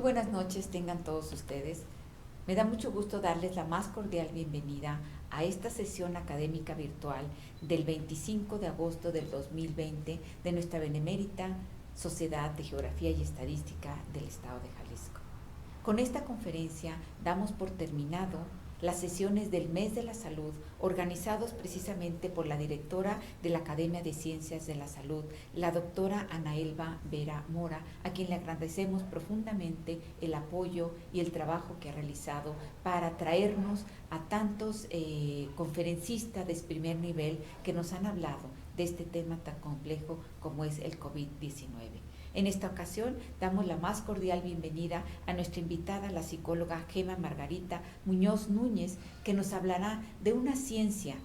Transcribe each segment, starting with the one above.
buenas noches tengan todos ustedes. Me da mucho gusto darles la más cordial bienvenida a esta sesión académica virtual del 25 de agosto del 2020 de nuestra benemérita Sociedad de Geografía y Estadística del Estado de Jalisco. Con esta conferencia damos por terminado las sesiones del Mes de la Salud, organizados precisamente por la directora de la Academia de Ciencias de la Salud, la doctora Ana Elba Vera Mora, a quien le agradecemos profundamente el apoyo y el trabajo que ha realizado para traernos a tantos conferencistas de primer nivel que nos han hablado de este tema tan complejo como es el COVID-19. En esta ocasión damos la más cordial bienvenida a nuestra invitada, la psicóloga Gema Margarita Muñoz Núñez, que nos hablará de una ciencia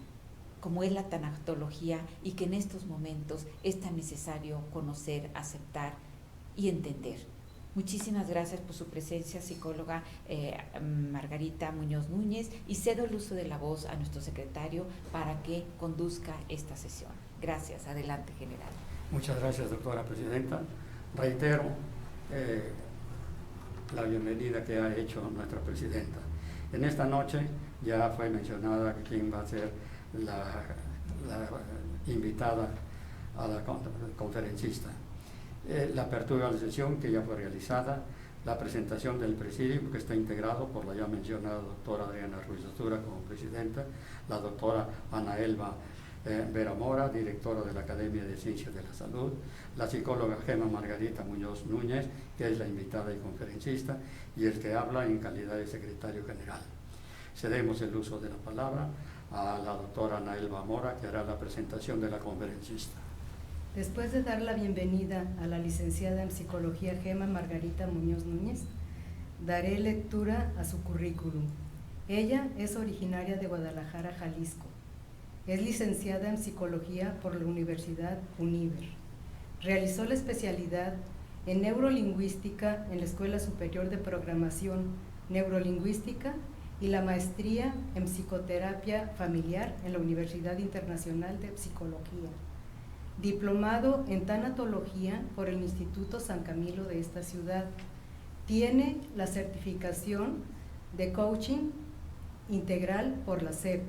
como es la tanatología y que en estos momentos es tan necesario conocer, aceptar y entender. Muchísimas gracias por su presencia, psicóloga Margarita Muñoz Núñez, y cedo el uso de la voz a nuestro secretario para que conduzca esta sesión. Gracias. Adelante, general. Muchas gracias, doctora presidenta. Reitero la bienvenida que ha hecho nuestra presidenta. En esta noche ya fue mencionada quién va a ser la invitada a la conferencista. La apertura de la sesión que ya fue realizada, la presentación del presidium que está integrado por la ya mencionada doctora Adriana Ruiz Ostura como presidenta, la doctora Ana Elba Vera Mora, directora de la Academia de Ciencias de la Salud, la psicóloga Gema Margarita Muñoz Núñez, que es la invitada y conferencista, y el que habla en calidad de secretario general. Cedemos el uso de la palabra a la doctora Ana Elba Mora, que hará la presentación de la conferencista. Después de dar la bienvenida a la licenciada en Psicología Gema Margarita Muñoz Núñez, daré lectura a su currículum. Ella es originaria de Guadalajara, Jalisco. Es licenciada en Psicología por la Universidad Univer. Realizó la especialidad en Neurolingüística en la Escuela Superior de Programación Neurolingüística y la maestría en Psicoterapia Familiar en la Universidad Internacional de Psicología. Diplomado en Tanatología por el Instituto San Camilo de esta ciudad. Tiene la certificación de Coaching Integral por la SEP.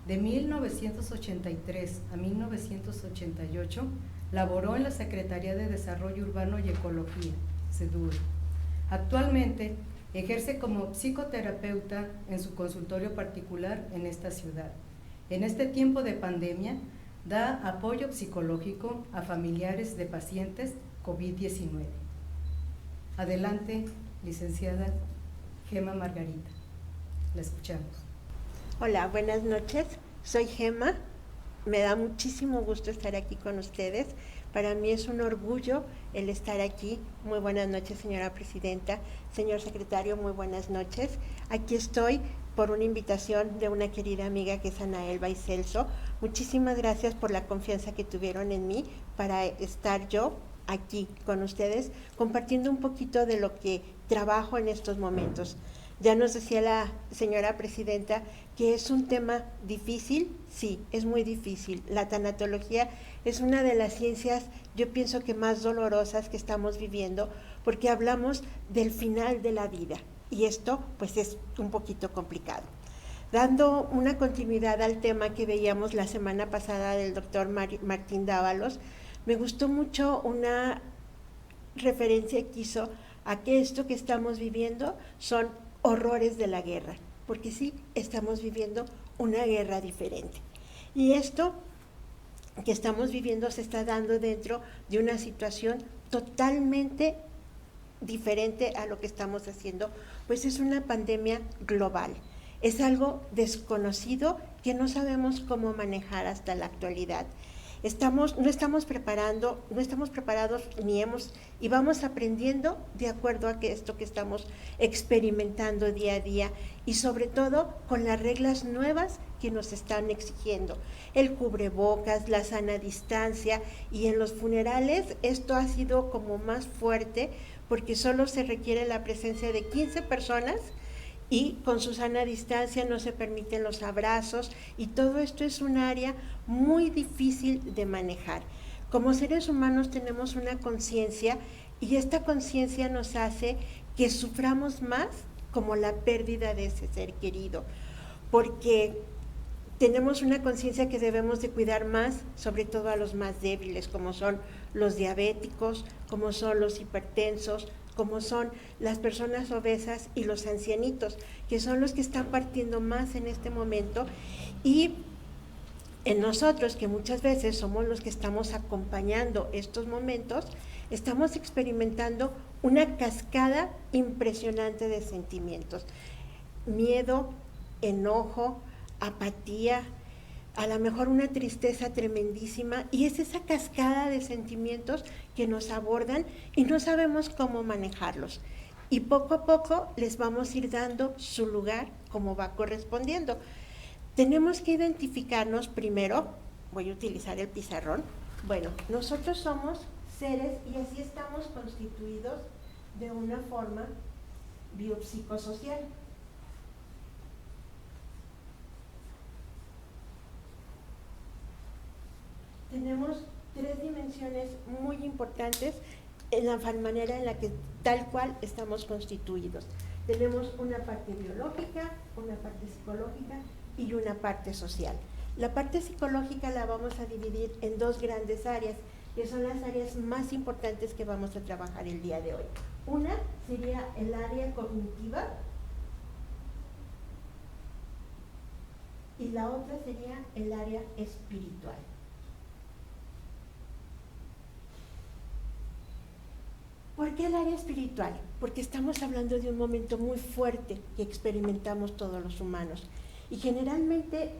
De 1983 a 1988, laboró en la Secretaría de Desarrollo Urbano y Ecología, SEDUR. Actualmente ejerce como psicoterapeuta en su consultorio particular en esta ciudad. En este tiempo de pandemia, da apoyo psicológico a familiares de pacientes COVID-19. Adelante, licenciada Gema Margarita. La escuchamos. Hola, buenas noches. Soy Gema. Me da muchísimo gusto estar aquí con ustedes. Para mí es un orgullo el estar aquí. Muy buenas noches, señora presidenta. Señor secretario, muy buenas noches. Aquí estoy por una invitación de una querida amiga que es Ana Elba y Celso. Muchísimas gracias por la confianza que tuvieron en mí para estar yo aquí con ustedes, compartiendo un poquito de lo que trabajo en estos momentos. Ya nos decía la señora presidenta que es un tema difícil. Sí, es muy difícil. La tanatología es una de las ciencias, yo pienso que más dolorosas que estamos viviendo, porque hablamos del final de la vida y esto pues es un poquito complicado. Dando una continuidad al tema que veíamos la semana pasada del doctor Martín Dávalos, me gustó mucho una referencia que hizo a que esto que estamos viviendo son horrores de la guerra, porque sí, estamos viviendo una guerra diferente. Y esto que estamos viviendo se está dando dentro de una situación totalmente diferente a lo que estamos haciendo, pues es una pandemia global. Es algo desconocido que no sabemos cómo manejar hasta la actualidad. No estamos preparados y vamos aprendiendo de acuerdo a esto que estamos experimentando día a día y sobre todo con las reglas nuevas que nos están exigiendo. El cubrebocas, la sana distancia, y en los funerales esto ha sido como más fuerte porque solo se requiere la presencia de 15 personas y con su sana distancia no se permiten los abrazos, y todo esto es un área muy difícil de manejar. Como seres humanos tenemos una conciencia y esta conciencia nos hace que suframos más como la pérdida de ese ser querido, porque tenemos una conciencia que debemos de cuidar más, sobre todo a los más débiles, como son los diabéticos, como son los hipertensos, como son las personas obesas y los ancianitos, que son los que están partiendo más en este momento. Y en nosotros, que muchas veces somos los que estamos acompañando estos momentos, estamos experimentando una cascada impresionante de sentimientos: miedo, enojo, apatía, a lo mejor una tristeza tremendísima, y es esa cascada de sentimientos que nos abordan y no sabemos cómo manejarlos. Y poco a poco les vamos a ir dando su lugar como va correspondiendo. Tenemos que identificarnos primero, voy a utilizar el pizarrón. Bueno, nosotros somos seres y así estamos constituidos de una forma biopsicosocial. Tenemos 3 dimensiones muy importantes en la manera en la que tal cual estamos constituidos. Tenemos una parte biológica, una parte psicológica y una parte social. La parte psicológica la vamos a dividir en 2 grandes áreas, que son las áreas más importantes que vamos a trabajar el día de hoy. Una sería el área cognitiva y la otra sería el área espiritual. ¿Por qué el área espiritual? Porque estamos hablando de un momento muy fuerte que experimentamos todos los humanos, y generalmente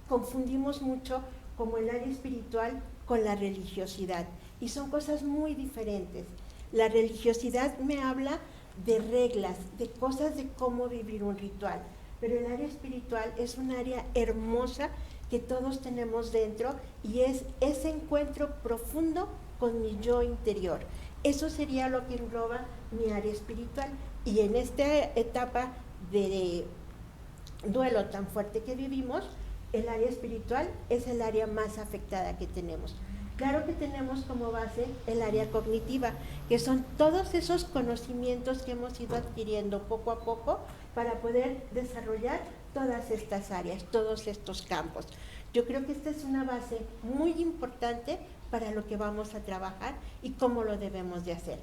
confundimos mucho como el área espiritual con la religiosidad, y son cosas muy diferentes. La religiosidad me habla de reglas, de cosas de cómo vivir un ritual, pero el área espiritual es un área hermosa que todos tenemos dentro, y es ese encuentro profundo con mi yo interior. Eso sería lo que engloba mi área espiritual, y en esta etapa de duelo tan fuerte que vivimos, el área espiritual es el área más afectada que tenemos. Claro que tenemos como base el área cognitiva, que son todos esos conocimientos que hemos ido adquiriendo poco a poco para poder desarrollar todas estas áreas, todos estos campos. Yo creo que esta es una base muy importante para lo que vamos a trabajar y cómo lo debemos de hacer.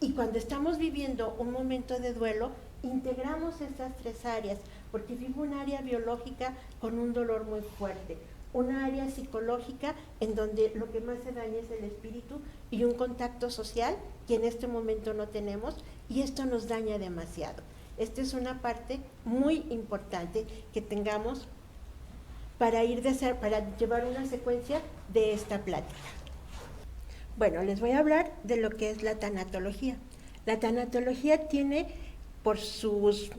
Y cuando estamos viviendo un momento de duelo, integramos estas 3 áreas, porque vivo un área biológica con un dolor muy fuerte, una área psicológica en donde lo que más se daña es el espíritu, y un contacto social que en este momento no tenemos, y esto nos daña demasiado. Esta es una parte muy importante que tengamos para llevar una secuencia de esta plática. Bueno, les voy a hablar de lo que es la tanatología. La tanatología tiene por su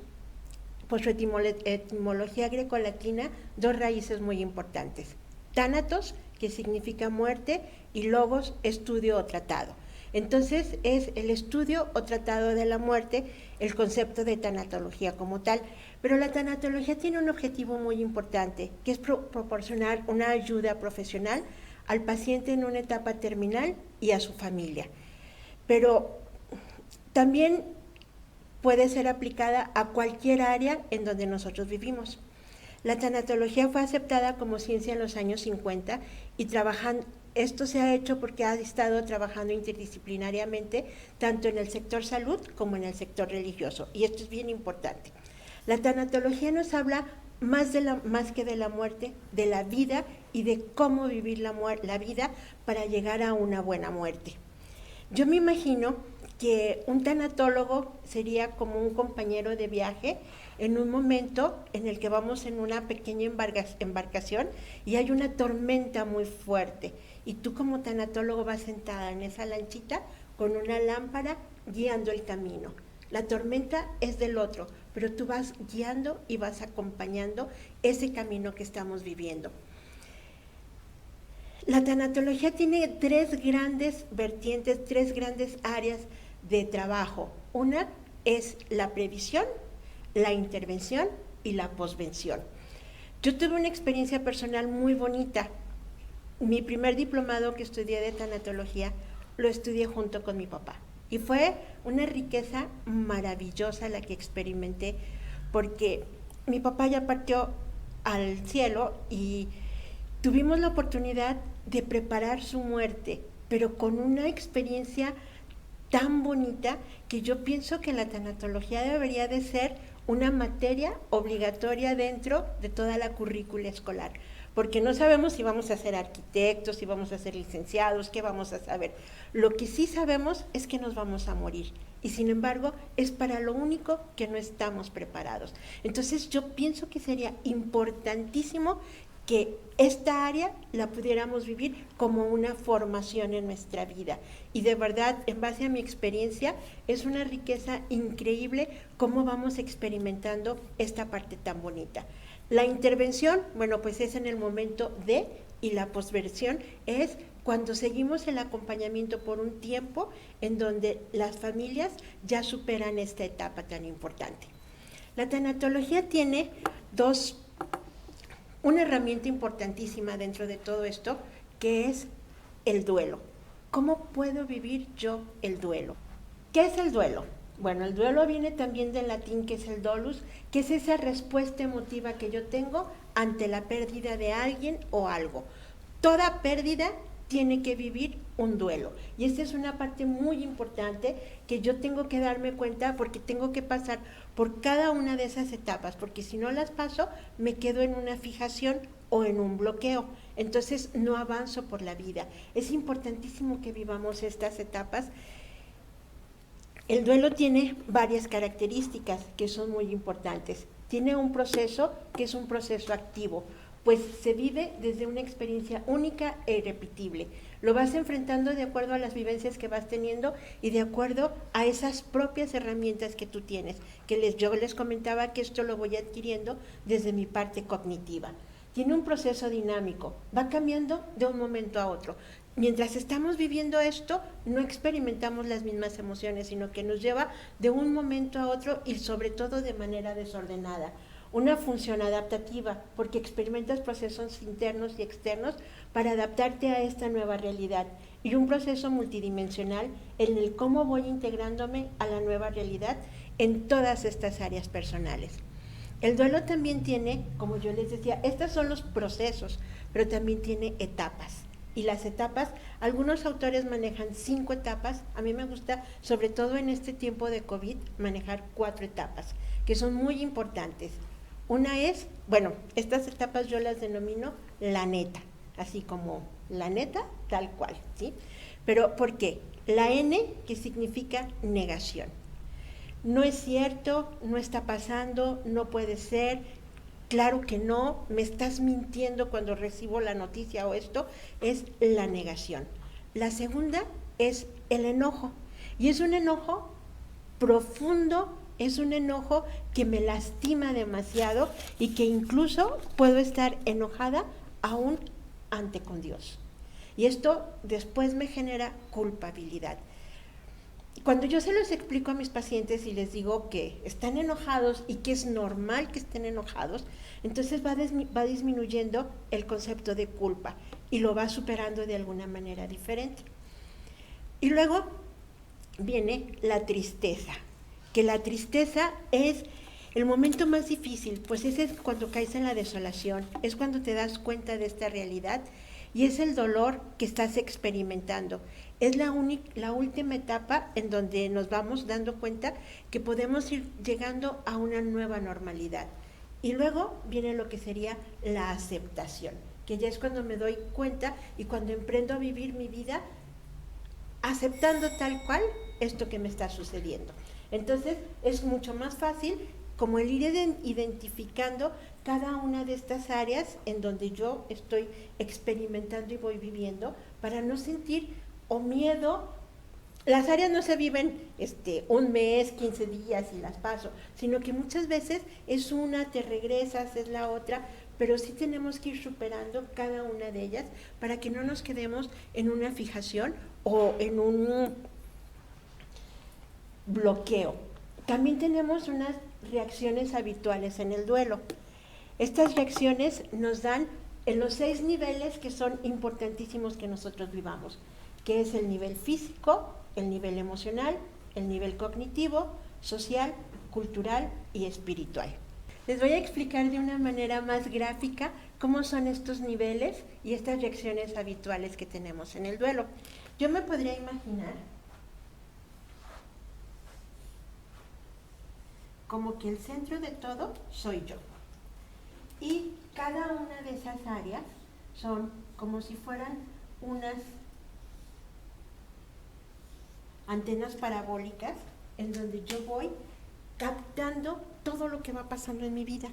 etimología grecolatina 2 raíces muy importantes: tánatos, que significa muerte, y logos, estudio o tratado. Entonces es el estudio o tratado de la muerte el concepto de tanatología como tal. Pero la tanatología tiene un objetivo muy importante, que es proporcionar una ayuda profesional al paciente en una etapa terminal y a su familia. Pero también puede ser aplicada a cualquier área en donde nosotros vivimos. La tanatología fue aceptada como ciencia en los años 50 y esto se ha hecho porque ha estado trabajando interdisciplinariamente tanto en el sector salud como en el sector religioso, y esto es bien importante. La tanatología nos habla más que de la muerte, de la vida y de cómo vivir la vida para llegar a una buena muerte. Yo me imagino que un tanatólogo sería como un compañero de viaje en un momento en el que vamos en una pequeña embarcación y hay una tormenta muy fuerte, y tú como tanatólogo vas sentada en esa lanchita con una lámpara guiando el camino. La tormenta es del otro, pero tú vas guiando y vas acompañando ese camino que estamos viviendo. La tanatología tiene 3 grandes vertientes, 3 grandes áreas de trabajo. Una es la previsión, la intervención y la posvención. Yo tuve una experiencia personal muy bonita. Mi primer diplomado que estudié de tanatología lo estudié junto con mi papá. Y fue una riqueza maravillosa la que experimenté, porque mi papá ya partió al cielo y tuvimos la oportunidad de preparar su muerte, pero con una experiencia tan bonita que yo pienso que la tanatología debería de ser una materia obligatoria dentro de toda la currícula escolar, porque no sabemos si vamos a ser arquitectos, si vamos a ser licenciados, qué vamos a saber. Lo que sí sabemos es que nos vamos a morir, y sin embargo es para lo único que no estamos preparados. Entonces yo pienso que sería importantísimo que esta área la pudiéramos vivir como una formación en nuestra vida. Y de verdad, en base a mi experiencia, es una riqueza increíble cómo vamos experimentando esta parte tan bonita. La intervención, bueno, pues es en el momento de, y la posversión es cuando seguimos el acompañamiento por un tiempo en donde las familias ya superan esta etapa tan importante. La tanatología tiene una herramienta importantísima dentro de todo esto, que es el duelo. ¿Cómo puedo vivir yo el duelo? ¿Qué es el duelo? Bueno, el duelo viene también del latín, que es el dolus, que es esa respuesta emotiva que yo tengo ante la pérdida de alguien o algo. Toda pérdida tiene que vivir un duelo. Y esta es una parte muy importante que yo tengo que darme cuenta, porque tengo que pasar por cada una de esas etapas, porque si no las paso, me quedo en una fijación o en un bloqueo. Entonces no avanzo por la vida. Es importantísimo que vivamos estas etapas. El duelo tiene varias características que son muy importantes. Tiene un proceso que es un proceso activo, pues se vive desde una experiencia única e irrepetible. Lo vas enfrentando de acuerdo a las vivencias que vas teniendo y de acuerdo a esas propias herramientas que tú tienes, que yo les comentaba que esto lo voy adquiriendo desde mi parte cognitiva. Tiene un proceso dinámico, va cambiando de un momento a otro. Mientras estamos viviendo esto, no experimentamos las mismas emociones, sino que nos lleva de un momento a otro y sobre todo de manera desordenada. Una función adaptativa, porque experimentas procesos internos y externos para adaptarte a esta nueva realidad, y un proceso multidimensional en el cómo voy integrándome a la nueva realidad en todas estas áreas personales. El duelo también tiene, como yo les decía, estos son los procesos, pero también tiene etapas. Y las etapas, algunos autores manejan 5 etapas, a mí me gusta, sobre todo en este tiempo de COVID, manejar 4 etapas, que son muy importantes. Una es, bueno, estas etapas yo las denomino la neta, así como la neta, tal cual, ¿sí? Pero, ¿por qué? La N, que significa negación. No es cierto, no está pasando, no puede ser, claro que no, me estás mintiendo cuando recibo la noticia o esto, es la negación. La segunda es el enojo, y es un enojo profundo, es un enojo que me lastima demasiado y que incluso puedo estar enojada aún ante con Dios. Y esto después me genera culpabilidad. Cuando yo se los explico a mis pacientes y les digo que están enojados y que es normal que estén enojados, entonces va disminuyendo el concepto de culpa y lo va superando de alguna manera diferente. Y luego viene la tristeza, que la tristeza es el momento más difícil, pues ese es cuando caes en la desolación, es cuando te das cuenta de esta realidad y es el dolor que estás experimentando. Es la última etapa en donde nos vamos dando cuenta que podemos ir llegando a una nueva normalidad. Y luego viene lo que sería la aceptación, que ya es cuando me doy cuenta y cuando emprendo a vivir mi vida aceptando tal cual esto que me está sucediendo. Entonces es mucho más fácil como el ir identificando cada una de estas áreas en donde yo estoy experimentando y voy viviendo para no sentir o miedo. Las áreas no se viven un mes, 15 días y las paso, sino que muchas veces es una, te regresas, es la otra, pero sí tenemos que ir superando cada una de ellas para que no nos quedemos en una fijación o en un bloqueo. También tenemos unas reacciones habituales en el duelo. Estas reacciones nos dan en los 6 niveles que son importantísimos que nosotros vivamos, que es el nivel físico, el nivel emocional, el nivel cognitivo, social, cultural y espiritual. Les voy a explicar de una manera más gráfica cómo son estos niveles y estas reacciones habituales que tenemos en el duelo. Yo me podría imaginar como que el centro de todo soy yo. Y cada una de esas áreas son como si fueran unas antenas parabólicas en donde yo voy captando todo lo que va pasando en mi vida.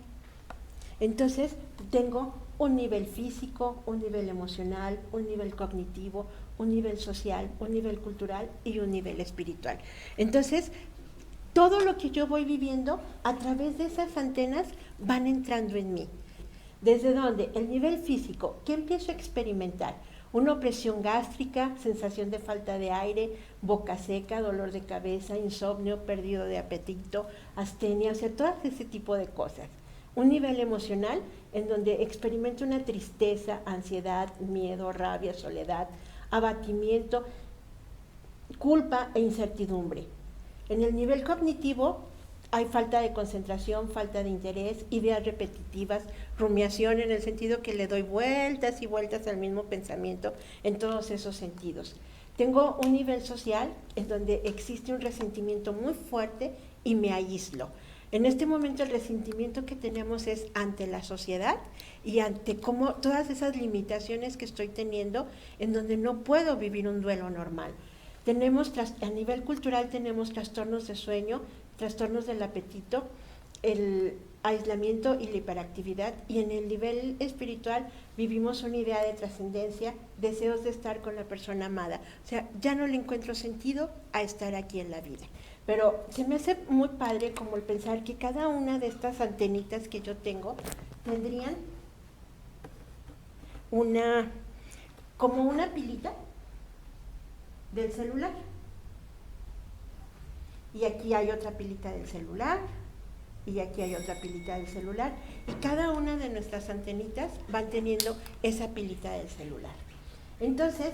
Entonces, tengo un nivel físico, un nivel emocional, un nivel cognitivo, un nivel social, un nivel cultural y un nivel espiritual. Entonces, todo lo que yo voy viviendo a través de esas antenas van entrando en mí. ¿Desde dónde? El nivel físico. ¿Qué empiezo a experimentar? Una opresión gástrica, sensación de falta de aire, boca seca, dolor de cabeza, insomnio, pérdida de apetito, astenia, o sea, todo ese tipo de cosas. Un nivel emocional en donde experimento una tristeza, ansiedad, miedo, rabia, soledad, abatimiento, culpa e incertidumbre. En el nivel cognitivo hay falta de concentración, falta de interés, ideas repetitivas, rumiación en el sentido que le doy vueltas y vueltas al mismo pensamiento en todos esos sentidos. Tengo un nivel social en donde existe un resentimiento muy fuerte y me aíslo. En este momento el resentimiento que tenemos es ante la sociedad y ante cómo todas esas limitaciones que estoy teniendo en donde no puedo vivir un duelo normal. A nivel cultural tenemos trastornos de sueño, trastornos del apetito, el aislamiento y la hiperactividad, y en el nivel espiritual vivimos una idea de trascendencia, deseos de estar con la persona amada. O sea, ya no le encuentro sentido a estar aquí en la vida. Pero se me hace muy padre como el pensar que cada una de estas antenitas que yo tengo tendrían como una pilita del celular. Y aquí hay otra pilita del celular, y aquí hay otra pilita del celular, y cada una de nuestras antenitas van teniendo esa pilita del celular. Entonces,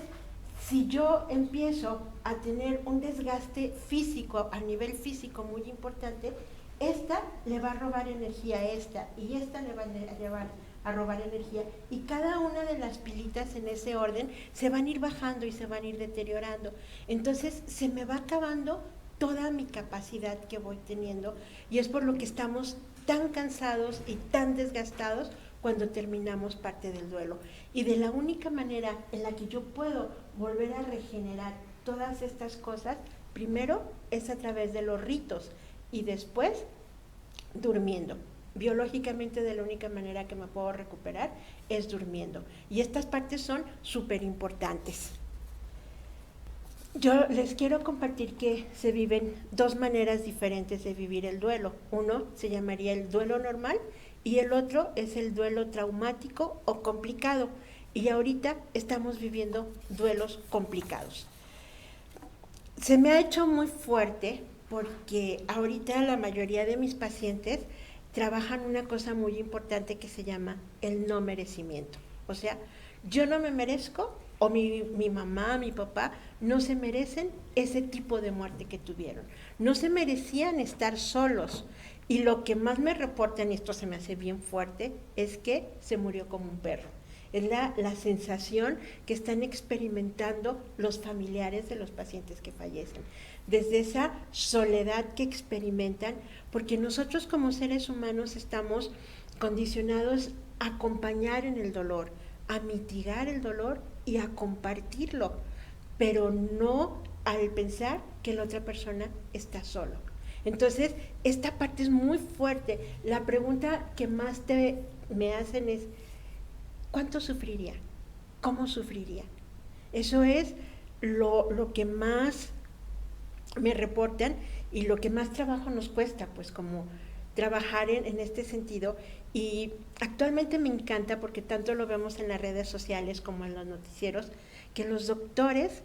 si yo empiezo a tener un desgaste físico, a nivel físico muy importante, esta le va a robar energía a esta, y esta le va a robar energía, y cada una de las pilitas en ese orden se van a ir bajando y se van a ir deteriorando. Entonces, se me va acabando toda mi capacidad que voy teniendo, y es por lo que estamos tan cansados y tan desgastados cuando terminamos parte del duelo. Y de la única manera en la que yo puedo volver a regenerar todas estas cosas, primero es a través de los ritos y después durmiendo. Biológicamente, de la única manera que me puedo recuperar es durmiendo. Y estas partes son súper importantes. Yo les quiero compartir que se viven dos maneras diferentes de vivir el duelo. Uno se llamaría el duelo normal y el otro es el duelo traumático o complicado. Y ahorita estamos viviendo duelos complicados. Se me ha hecho muy fuerte porque ahorita la mayoría de mis pacientes trabajan una cosa muy importante que se llama el no merecimiento. O sea, yo no me merezco, o mi mamá, mi papá, no se merecen ese tipo de muerte que tuvieron. No se merecían estar solos. Y lo que más me reportan, y esto se me hace bien fuerte, es que se murió como un perro. Es la sensación que están experimentando los familiares de los pacientes que fallecen. Desde esa soledad que experimentan, porque nosotros como seres humanos estamos condicionados a acompañar en el dolor, a mitigar el dolor y a compartirlo, pero no al pensar que la otra persona está solo. Entonces, esta parte es muy fuerte. La pregunta que más me hacen es, ¿cuánto sufriría? ¿Cómo sufriría? Eso es lo que más me reportan y lo que más trabajo nos cuesta, pues como trabajar en este sentido. Y actualmente me encanta, porque tanto lo vemos en las redes sociales como en los noticieros, que los doctores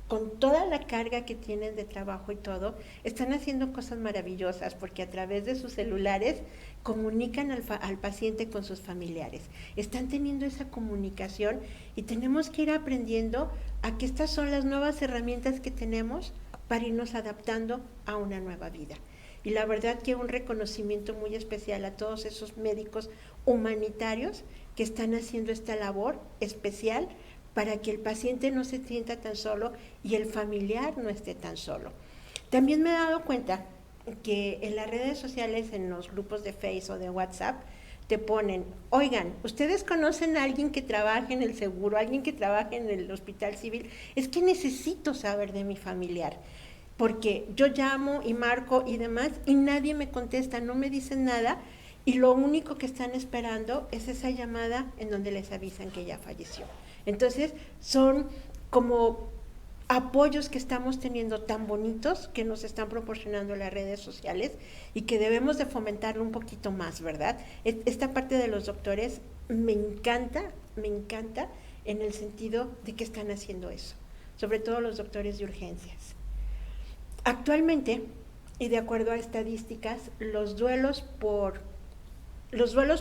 con toda la carga que tienen de trabajo y todo, están haciendo cosas maravillosas porque a través de sus celulares comunican al paciente con sus familiares. Están teniendo esa comunicación y tenemos que ir aprendiendo a que estas son las nuevas herramientas que tenemos para irnos adaptando a una nueva vida. Y la verdad que un reconocimiento muy especial a todos esos médicos humanitarios que están haciendo esta labor especial para que el paciente no se sienta tan solo y el familiar no esté tan solo. También me he dado cuenta que en las redes sociales, en los grupos de Facebook o de WhatsApp, te ponen, oigan, ¿ustedes conocen a alguien que trabaje en el seguro, alguien que trabaje en el hospital civil? Es que necesito saber de mi familiar, porque yo llamo y marco y demás y nadie me contesta, no me dicen nada y lo único que están esperando es esa llamada en donde les avisan que ya falleció. Entonces, son como apoyos que estamos teniendo tan bonitos que nos están proporcionando las redes sociales y que debemos de fomentarlo un poquito más, ¿verdad? Esta parte de los doctores me encanta en el sentido de que están haciendo eso, sobre todo los doctores de urgencias. Actualmente, y de acuerdo a estadísticas, los duelos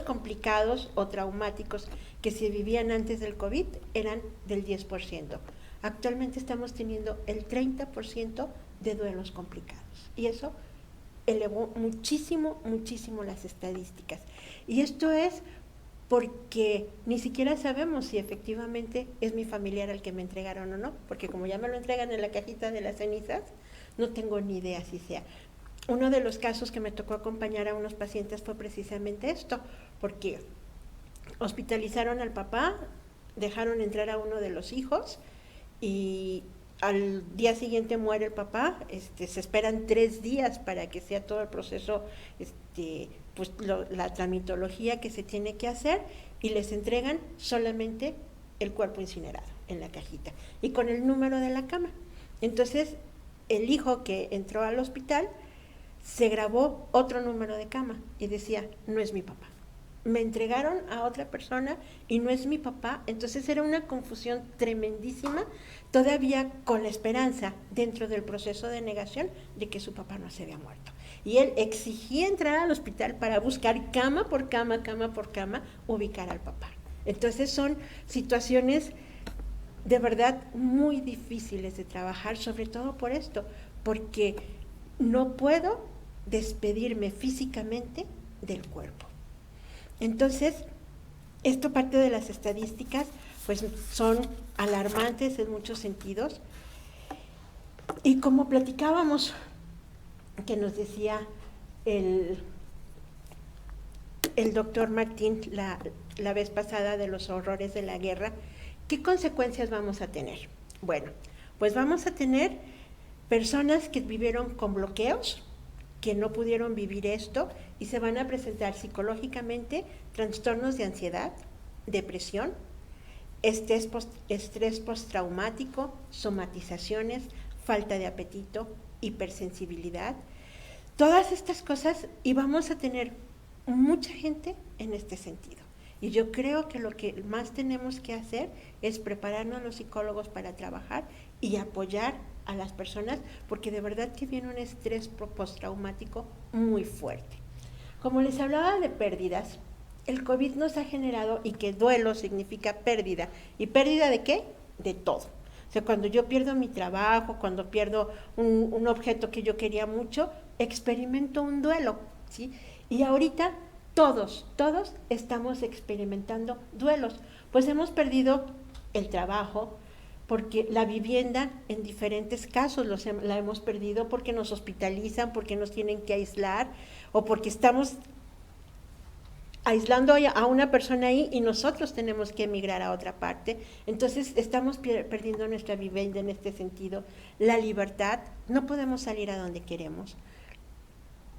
complicados o traumáticos que se vivían antes del COVID eran del 10%. Actualmente estamos teniendo el 30% de duelos complicados y eso elevó muchísimo las estadísticas. Y esto es porque ni siquiera sabemos si efectivamente es mi familiar al que me entregaron o no, porque como ya me lo entregan en la cajita de las cenizas, no tengo ni idea si sea. Uno de los casos que me tocó acompañar a unos pacientes fue precisamente esto, porque hospitalizaron al papá, dejaron entrar a uno de los hijos y al día siguiente muere el papá, se esperan 3 días para que sea todo el proceso, pues la tramitología que se tiene que hacer y les entregan solamente el cuerpo incinerado en la cajita y con el número de la cama. Entonces, el hijo que entró al hospital se grabó otro número de cama y decía, no es mi papá. Me entregaron a otra persona y no es mi papá. Entonces era una confusión tremendísima, todavía con la esperanza dentro del proceso de negación de que su papá no se había muerto. Y él exigía entrar al hospital para buscar cama por cama, ubicar al papá. Entonces son situaciones de verdad muy difíciles de trabajar, sobre todo por esto, porque no puedo despedirme físicamente del cuerpo. Entonces, esto parte de las estadísticas, pues son alarmantes en muchos sentidos. Y como platicábamos, que nos decía el doctor Martín la vez pasada de los horrores de la guerra, ¿qué consecuencias vamos a tener? Bueno, pues vamos a tener personas que vivieron con bloqueos, que no pudieron vivir esto y se van a presentar psicológicamente trastornos de ansiedad, depresión, estrés postraumático, somatizaciones, falta de apetito, hipersensibilidad, todas estas cosas, y vamos a tener mucha gente en este sentido. Y yo creo que lo que más tenemos que hacer es prepararnos los psicólogos para trabajar y apoyar a las personas, porque de verdad que viene un estrés postraumático muy fuerte. Como les hablaba de pérdidas, el COVID nos ha generado, y que duelo significa pérdida. ¿Y pérdida de qué? De todo. O sea, cuando yo pierdo mi trabajo, cuando pierdo un objeto que yo quería mucho, experimento un duelo, ¿sí? Y ahorita todos estamos experimentando duelos, pues hemos perdido el trabajo, porque la vivienda en diferentes casos la hemos perdido porque nos hospitalizan, porque nos tienen que aislar o porque estamos aislando a una persona ahí y nosotros tenemos que emigrar a otra parte. Entonces estamos perdiendo nuestra vivienda en este sentido, la libertad, no podemos salir a donde queremos.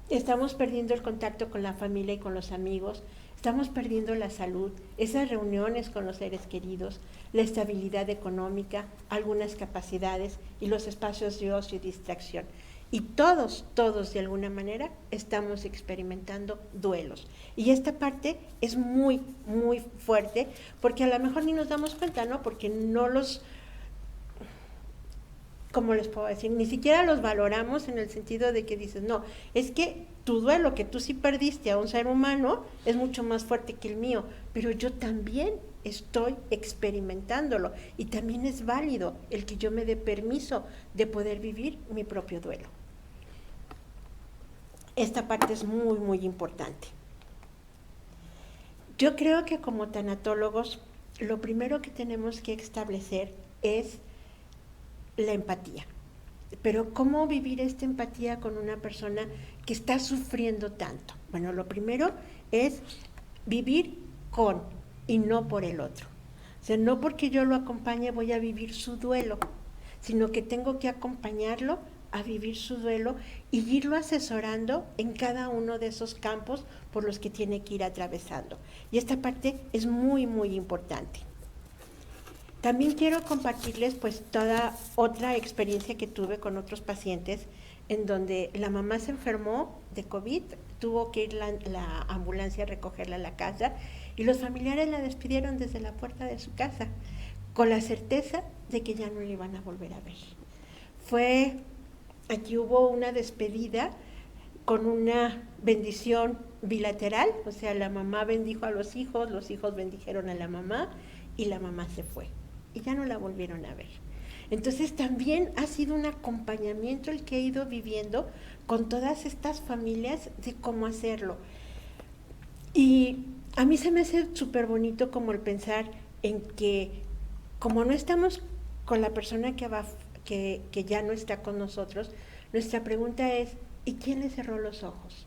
Estamos perdiendo el contacto con la familia y con los amigos, estamos perdiendo la salud, esas reuniones con los seres queridos, la estabilidad económica, algunas capacidades y los espacios de ocio y distracción. Y todos de alguna manera estamos experimentando duelos. Y esta parte es muy fuerte, porque a lo mejor ni nos damos cuenta, ¿no? Porque no los ¿cómo les puedo decir? Ni siquiera los valoramos en el sentido de que dices, no, es que tu duelo, que tú sí perdiste a un ser humano, es mucho más fuerte que el mío, pero yo también estoy experimentándolo y también es válido el que yo me dé permiso de poder vivir mi propio duelo. Esta parte es muy, muy importante. Yo creo que como tanatólogos, lo primero que tenemos que establecer es la empatía. Pero ¿cómo vivir esta empatía con una persona que está sufriendo tanto? Bueno, lo primero es vivir con y no por el otro. O sea, no porque yo lo acompañe voy a vivir su duelo, sino que tengo que acompañarlo a vivir su duelo y irlo asesorando en cada uno de esos campos por los que tiene que ir atravesando. Y esta parte es muy, muy importante. También quiero compartirles pues toda otra experiencia que tuve con otros pacientes en donde la mamá se enfermó de COVID, tuvo que ir la ambulancia a recogerla a la casa y los familiares la despidieron desde la puerta de su casa con la certeza de que ya no le iban a volver a ver. Aquí hubo una despedida con una bendición bilateral, o sea, la mamá bendijo a los hijos bendijeron a la mamá y la mamá se fue y ya no la volvieron a ver. Entonces también ha sido un acompañamiento el que he ido viviendo con todas estas familias de cómo hacerlo. Y a mí se me hace súper bonito como el pensar en que como no estamos con la persona que ya no está con nosotros, nuestra pregunta es, ¿y quién le cerró los ojos?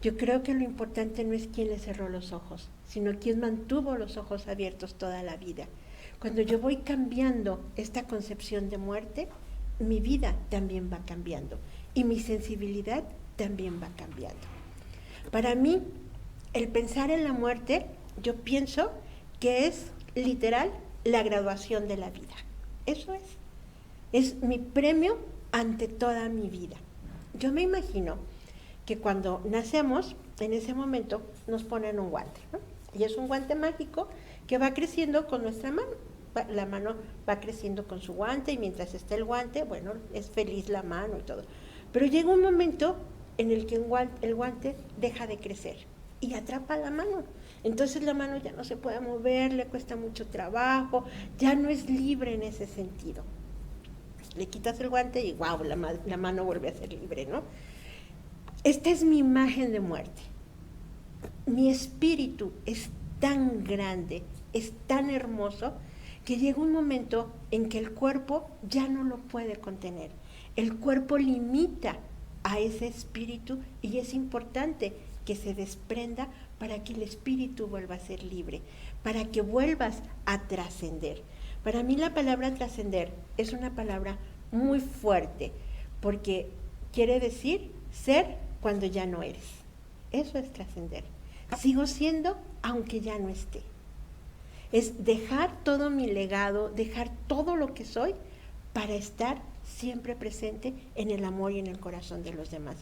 Yo creo que lo importante no es quién le cerró los ojos, sino quién mantuvo los ojos abiertos toda la vida. Cuando yo voy cambiando esta concepción de muerte, mi vida también va cambiando y mi sensibilidad también va cambiando. Para mí, el pensar en la muerte, yo pienso que es literal la graduación de la vida. Eso es mi premio ante toda mi vida. Yo me imagino que cuando nacemos, en ese momento nos ponen un guante, ¿no? Y es un guante mágico que va creciendo con nuestra mano. La mano va creciendo con su guante y mientras está el guante, bueno, es feliz la mano y todo. Pero llega un momento en el que el guante deja de crecer y atrapa la mano. Entonces la mano ya no se puede mover, le cuesta mucho trabajo, ya no es libre en ese sentido. Le quitas el guante y wow, la mano vuelve a ser libre, ¿no? Esta es mi imagen de muerte. Mi espíritu es tan grande, es tan hermoso, que llega un momento en que el cuerpo ya no lo puede contener. El cuerpo limita a ese espíritu y es importante que se desprenda para que el espíritu vuelva a ser libre, para que vuelvas a trascender. Para mí la palabra trascender es una palabra muy fuerte, porque quiere decir ser cuando ya no eres. Eso es trascender. Sigo siendo aunque ya no esté. Es dejar todo mi legado, dejar todo lo que soy para estar siempre presente en el amor y en el corazón de los demás.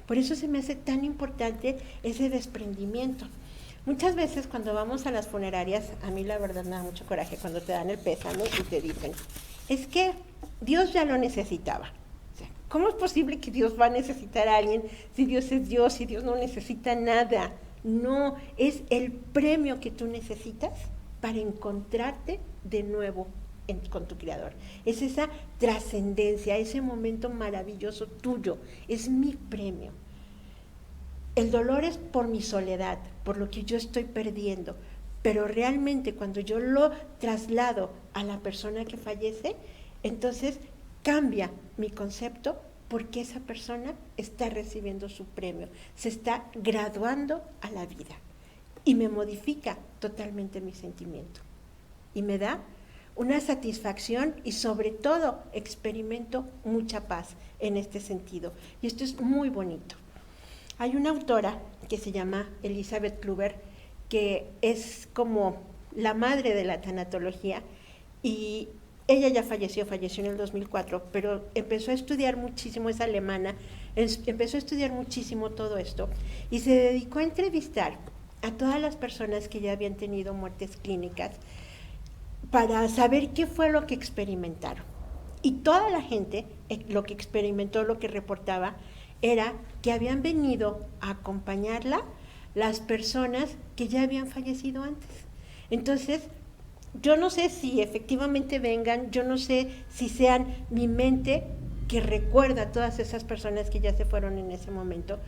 Por eso se me hace tan importante ese desprendimiento. Muchas veces cuando vamos a las funerarias, a mí la verdad me da mucho coraje cuando te dan el pésame y te dicen, es que Dios ya lo necesitaba. O sea, ¿cómo es posible que Dios va a necesitar a alguien si Dios es Dios, si Dios no necesita nada? No, es el premio que tú necesitas para encontrarte de nuevo con tu Creador. Es esa trascendencia, ese momento maravilloso tuyo, es mi premio. El dolor es por mi soledad, por lo que yo estoy perdiendo, pero realmente cuando yo lo traslado a la persona que fallece, entonces cambia mi concepto porque esa persona está recibiendo su premio, se está graduando a la vida. Y me modifica totalmente mi sentimiento. Y me da una satisfacción y sobre todo experimento mucha paz en este sentido. Y esto es muy bonito. Hay una autora que se llama Elizabeth Kluber, que es como la madre de la tanatología, y ella ya falleció en el 2004, pero empezó a estudiar muchísimo, es alemana, empezó a estudiar muchísimo todo esto, y se dedicó a entrevistar a todas las personas que ya habían tenido muertes clínicas para saber qué fue lo que experimentaron. Y toda la gente, lo que experimentó, lo que reportaba, era que habían venido a acompañarla las personas que ya habían fallecido antes. Entonces, yo no sé si efectivamente vengan, yo no sé si sean mi mente que recuerda a todas esas personas que ya se fueron en ese momento,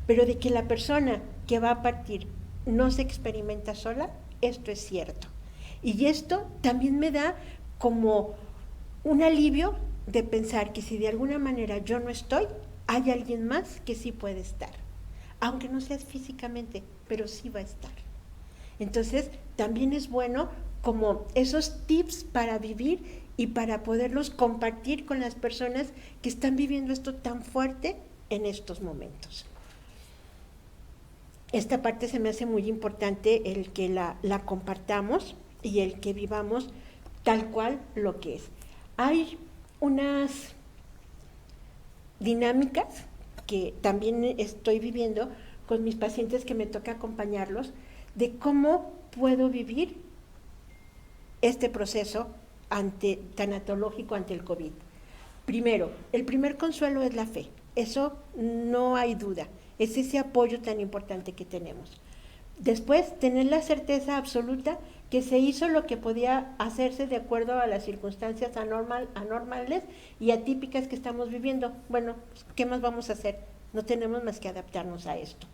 pero de que la persona que va a partir no se experimenta sola, esto es cierto. Y esto también me da como un alivio de pensar que si de alguna manera yo no estoy, hay alguien más que sí puede estar, aunque no seas físicamente, pero sí va a estar. Entonces, también es bueno como esos tips para vivir y para poderlos compartir con las personas que están viviendo esto tan fuerte en estos momentos. Esta parte se me hace muy importante, el que la compartamos y el que vivamos tal cual lo que es. Hay unas dinámicas que también estoy viviendo con mis pacientes que me toca acompañarlos, de cómo puedo vivir este proceso tanatológico ante el COVID. Primero, el primer consuelo es la fe, eso no hay duda, es ese apoyo tan importante que tenemos. Después, tener la certeza absoluta que se hizo lo que podía hacerse de acuerdo a las circunstancias anormales y atípicas que estamos viviendo. Bueno, ¿qué más vamos a hacer? No tenemos más que adaptarnos a esto.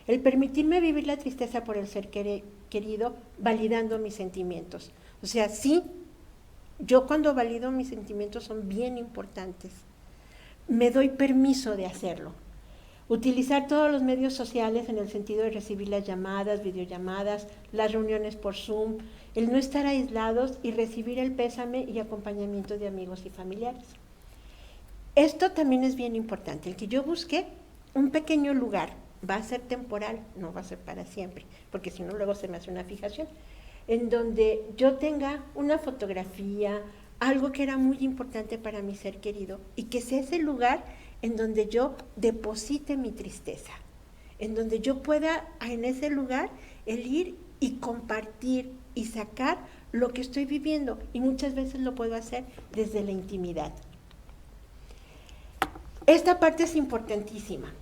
El permitirme vivir la tristeza por el ser querido, validando mis sentimientos. O sea, sí, yo cuando valido mis sentimientos son bien importantes. Me doy permiso de hacerlo. Utilizar todos los medios sociales en el sentido de recibir las llamadas, videollamadas, las reuniones por Zoom, el no estar aislados y recibir el pésame y acompañamiento de amigos y familiares. Esto también es bien importante, el que yo busque un pequeño lugar, va a ser temporal, no va a ser para siempre, porque si no luego se me hace una fijación, en donde yo tenga una fotografía, algo que era muy importante para mi ser querido, y que sea ese lugar en donde yo deposite mi tristeza, en donde yo pueda en ese lugar el ir y compartir y sacar lo que estoy viviendo, y muchas veces lo puedo hacer desde la intimidad. Esta parte es importantísima.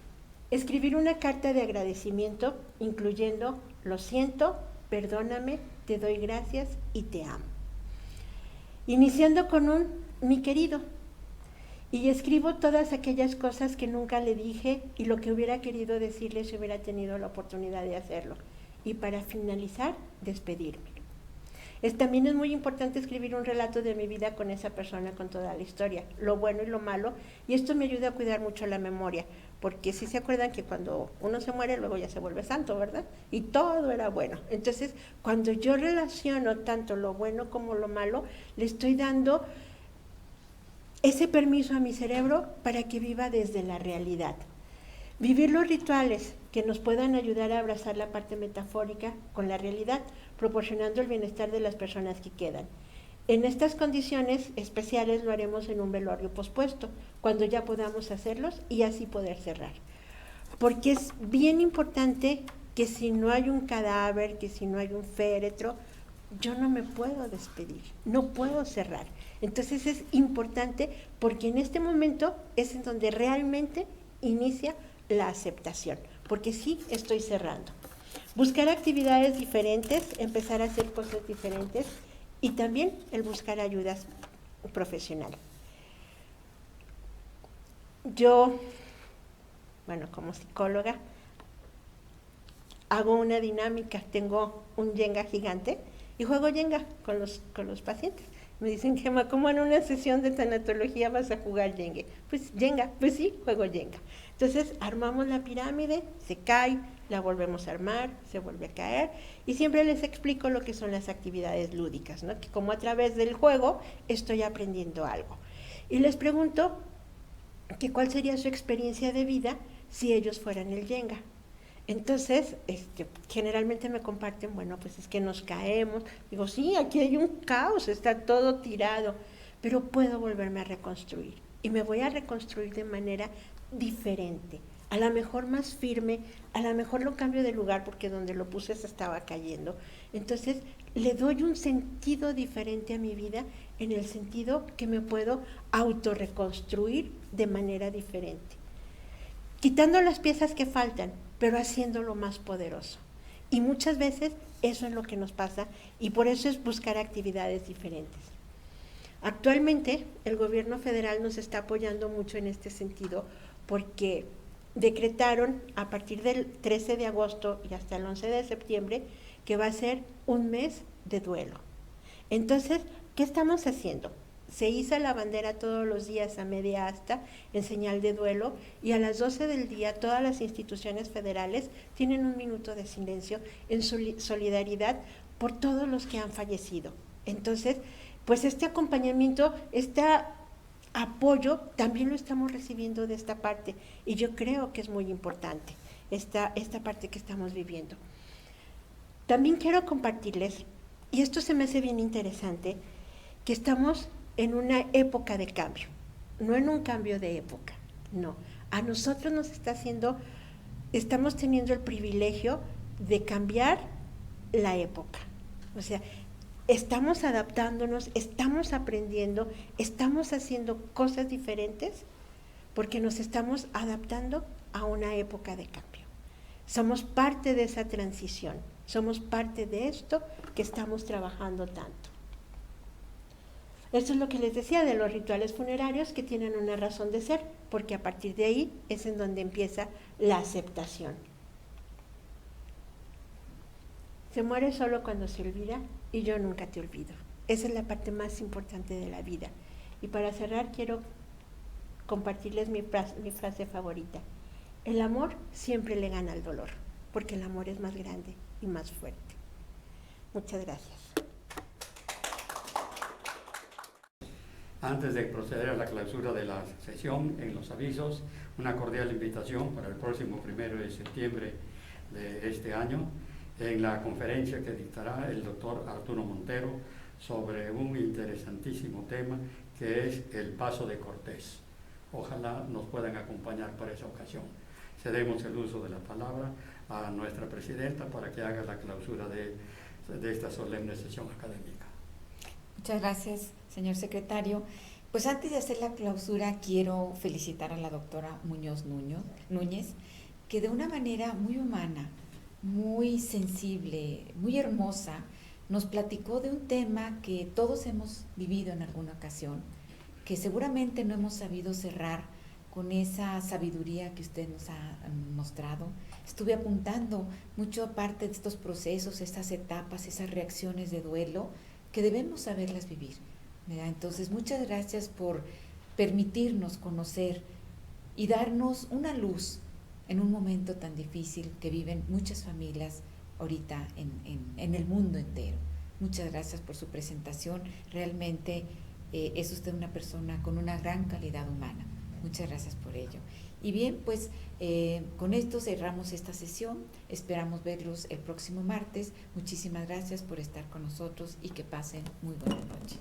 Escribir una carta de agradecimiento, incluyendo lo siento, perdóname, te doy gracias y te amo. Iniciando con mi querido, y escribo todas aquellas cosas que nunca le dije y lo que hubiera querido decirle si hubiera tenido la oportunidad de hacerlo. Y para finalizar, despedirme. También es muy importante escribir un relato de mi vida con esa persona, con toda la historia, lo bueno y lo malo, y esto me ayuda a cuidar mucho la memoria, porque si se acuerdan que cuando uno se muere, luego ya se vuelve santo, ¿verdad? Y todo era bueno. Entonces, cuando yo relaciono tanto lo bueno como lo malo, le estoy dando ese permiso a mi cerebro para que viva desde la realidad. Vivir los rituales que nos puedan ayudar a abrazar la parte metafórica con la realidad, proporcionando el bienestar de las personas que quedan. En estas condiciones especiales lo haremos en un velorio pospuesto, cuando ya podamos hacerlos y así poder cerrar. Porque es bien importante que si no hay un cadáver, que si no hay un féretro, yo no me puedo despedir, no puedo cerrar. Entonces es importante porque en este momento es en donde realmente inicia la aceptación, porque sí estoy cerrando. Buscar actividades diferentes, empezar a hacer cosas diferentes y también el buscar ayudas profesionales. Yo, como psicóloga, hago una dinámica, tengo un Jenga gigante y juego Jenga con los pacientes. Me dicen, Gemma, ¿cómo en una sesión de tanatología vas a jugar Jenga? Pues Jenga, pues sí, juego Jenga. Entonces armamos la pirámide, se cae, la volvemos a armar, se vuelve a caer, y siempre les explico lo que son las actividades lúdicas, ¿no? Que como a través del juego estoy aprendiendo algo. Y les pregunto que cuál sería su experiencia de vida si ellos fueran el Jenga. Entonces, generalmente me comparten, pues es que nos caemos. Digo, sí, aquí hay un caos, está todo tirado, pero puedo volverme a reconstruir. Y me voy a reconstruir de manera diferente, a lo mejor más firme, a lo mejor lo cambio de lugar porque donde lo puse se estaba cayendo. Entonces, le doy un sentido diferente a mi vida en el sentido que me puedo autorreconstruir de manera diferente, quitando las piezas que faltan, pero haciéndolo más poderoso. Y muchas veces eso es lo que nos pasa y por eso es buscar actividades diferentes. Actualmente el gobierno federal nos está apoyando mucho en este sentido porque decretaron a partir del 13 de agosto y hasta el 11 de septiembre que va a ser un mes de duelo. Entonces, ¿qué estamos haciendo? Se iza la bandera todos los días a media asta en señal de duelo y a las 12 del día todas las instituciones federales tienen un minuto de silencio en solidaridad por todos los que han fallecido. Entonces, pues este acompañamiento, este apoyo también lo estamos recibiendo de esta parte y yo creo que es muy importante esta parte que estamos viviendo. También quiero compartirles, y esto se me hace bien interesante, que estamos en una época de cambio, no en un cambio de época, no. A nosotros nos está haciendo, estamos teniendo el privilegio de cambiar la época. O sea, estamos adaptándonos, estamos aprendiendo, estamos haciendo cosas diferentes porque nos estamos adaptando a una época de cambio. Somos parte de esa transición, somos parte de esto que estamos trabajando tanto. Esto es lo que les decía de los rituales funerarios que tienen una razón de ser, porque a partir de ahí es en donde empieza la aceptación. Se muere solo cuando se olvida y yo nunca te olvido. Esa es la parte más importante de la vida. Y para cerrar quiero compartirles mi frase favorita. El amor siempre le gana al dolor, porque el amor es más grande y más fuerte. Muchas gracias. Antes de proceder a la clausura de la sesión, en los avisos, una cordial invitación para el próximo 1 de septiembre de este año, en la conferencia que dictará el doctor Arturo Montero sobre un interesantísimo tema que es el Paso de Cortés. Ojalá nos puedan acompañar para esa ocasión. Cedemos el uso de la palabra a nuestra presidenta para que haga la clausura de esta solemne sesión académica. Muchas gracias, señor secretario. Pues antes de hacer la clausura, quiero felicitar a la doctora Muñoz Núñez, que de una manera muy humana, muy sensible, muy hermosa, nos platicó de un tema que todos hemos vivido en alguna ocasión, que seguramente no hemos sabido cerrar con esa sabiduría que usted nos ha mostrado. Estuve apuntando mucho parte de estos procesos, estas etapas, esas reacciones de duelo, que debemos saberlas vivir, ¿verdad? Entonces, muchas gracias por permitirnos conocer y darnos una luz en un momento tan difícil que viven muchas familias ahorita en el mundo entero. Muchas gracias por su presentación. Realmente es usted una persona con una gran calidad humana. Muchas gracias por ello. Y bien, pues con esto cerramos esta sesión. Esperamos verlos el próximo martes. Muchísimas gracias por estar con nosotros y que pasen muy buenas noches.